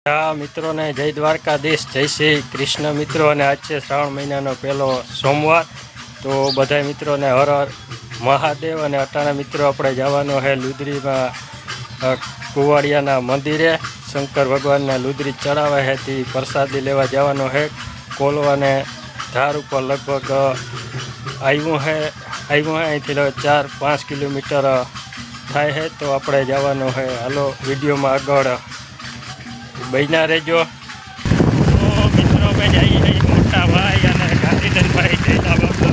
હા મિત્રોને જય દ્વારકાધીશ, જય શ્રી કૃષ્ણ મિત્રો. અને આજ છે શ્રાવણ મહિનાનો પહેલો સોમવાર. તો બધા મિત્રોને હર હર મહાદેવ. અને અટાણા મિત્રો આપણે જવાનો છે લુદરીમાં કુવાડિયાના મંદિરે. શંકર ભગવાનના લુદરી ચડાવે છે તે પ્રસાદી લેવા જવાનો છે. કોલવાને ધાર ઉપર લગભગ આવ્યું છે અહીંથી 4-5 કિલોમીટર થાય છે. તો આપણે જવાનું છે. હાલો વિડીયોમાં આગળ બન્યા રહેજો. તો મિત્રો અમે જઈએ મોટા ભાઈ અને ગાંધીધરભાઈ જયલા બાપુ.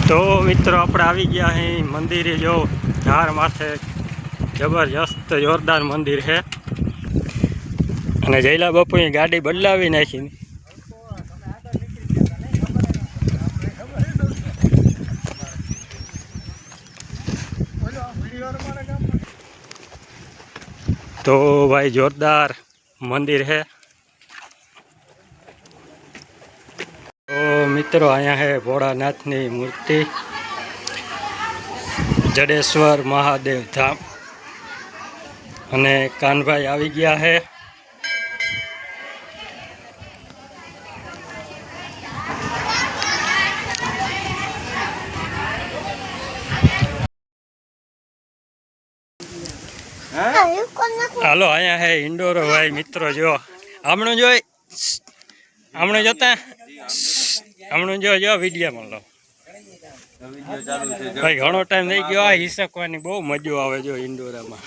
તો મિત્રો આપણે આવી ગયા અહીં મંદિરે. જો ધાર માથે જબરજસ્ત જોરદાર મંદિર છે. અને જયલા બાપુની ગાડી બદલાવી નાખી. તો ભાઈ જોરદાર મંદિર છે. તો મિત્રો અહીંયા છે ભોળાનાથની મૂર્તિ, જડેશ્વર મહાદેવ ધામ. અને કાનભાઈ આવી ગયા છે. હાલો અહીંયા હે ઇન્ડોરો ભાઈ મિત્રો. જો હમણાં જોઈ હમણાં જોતા હમણાં જો વિડીયોમાં લો ભાઈ. ઘણો ટાઈમ થઈ ગયો. આ હિસકવાની બહુ મજો આવે. જો ઇન્ડોરામાં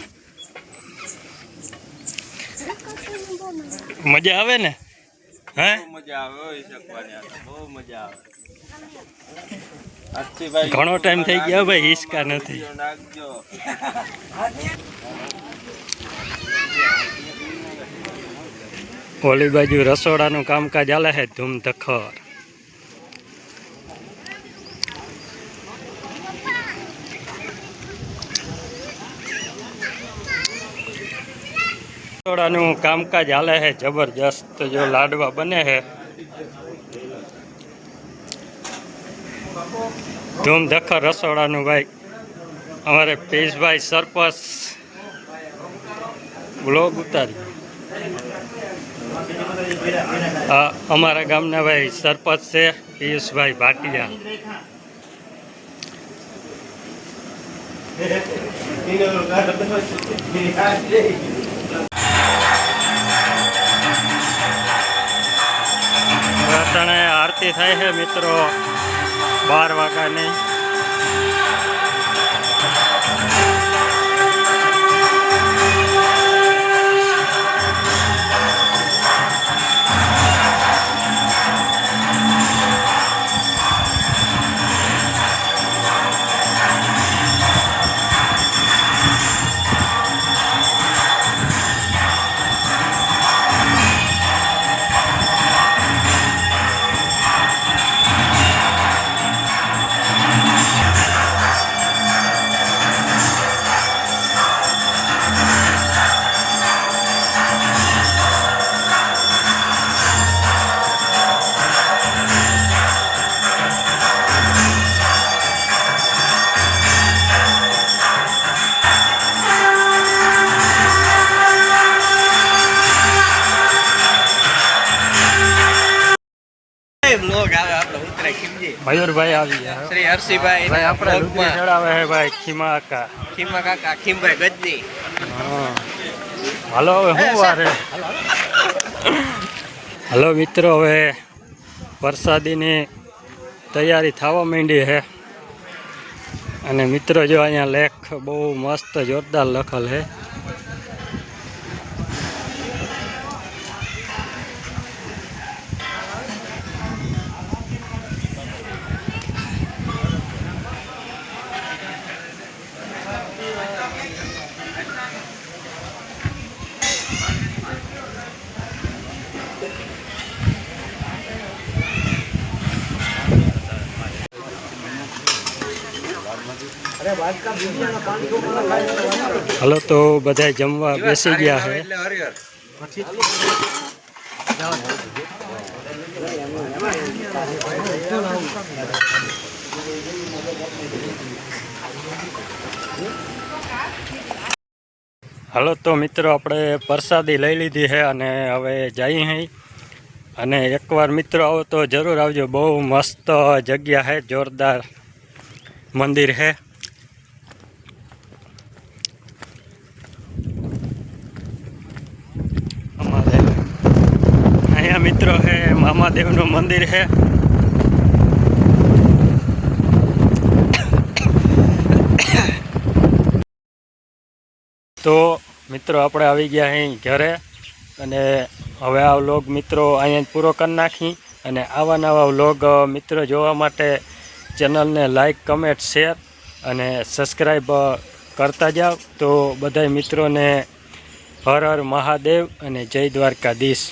મજા આવે ને. હે ઘણો ટાઈમ થઈ ગયો ભાઈ, હિસકા નથી. ઓલી બાજુ રસોડાનું કામકાજ ચાલે છે ધૂમધખર. રસોડાનું કામકાજ ચાલે છે જબરજસ્ત. જો લાડવા બને છે ધૂમધખર રસોડાનું ભાઈ. અમારે પિયુષભાઈ સરપંચ બ્લોગ ઉતારી. અમારા ગામના ભાઈ સરપંચ છે પિયુષભાઈ ભાટિયા. અટાણે આરતી થાય છે મિત્રો 12 વાગ્યાની. મયુરભાઈ આવી ગયા. શ્રી હર્ષિભાઈ ભાઈ આપણે લુગડી ચડાવે છે ભાઈ. ખીમા કાકા ખીમભાઈ ગજની. હાલો હવે શું વારે. હાલો મિત્રો હવે વરસાદીની તૈયારી થવા માંડી છે. અને મિત્રો જો અહીંયા લેખ બહુ મસ્ત જોરદાર લખેલ છે. હાલો તો બધા જમવા બેસી ગયા છે. હાલો તો મિત્રો આપણે પ્રસાદી લઈ લીધી છે અને હવે જઈએ અહીં અને એકવાર મિત્રો આવો તો જરૂર આવજો. બહુ મસ્ત જગ્યા છે, જોરદાર મંદિર છે. અહીંયા મિત્રો છે મામાદેવનું મંદિર છે. તો મિત્રો આપણે આવી ગયા અહીં ઘરે અને હવે આ વ્લોગ મિત્રો અહીંયા જ પૂરો કરી નાખી. અને આવા નવા વ્લોગ મિત્રો જોવા માટે ચેનલને લાઈક, કમેન્ટ, શેર અને સબસ્ક્રાઈબ કરતા જાઓ. તો બધાય મિત્રોને હર હર મહાદેવ અને જય દ્વારકાધીશ.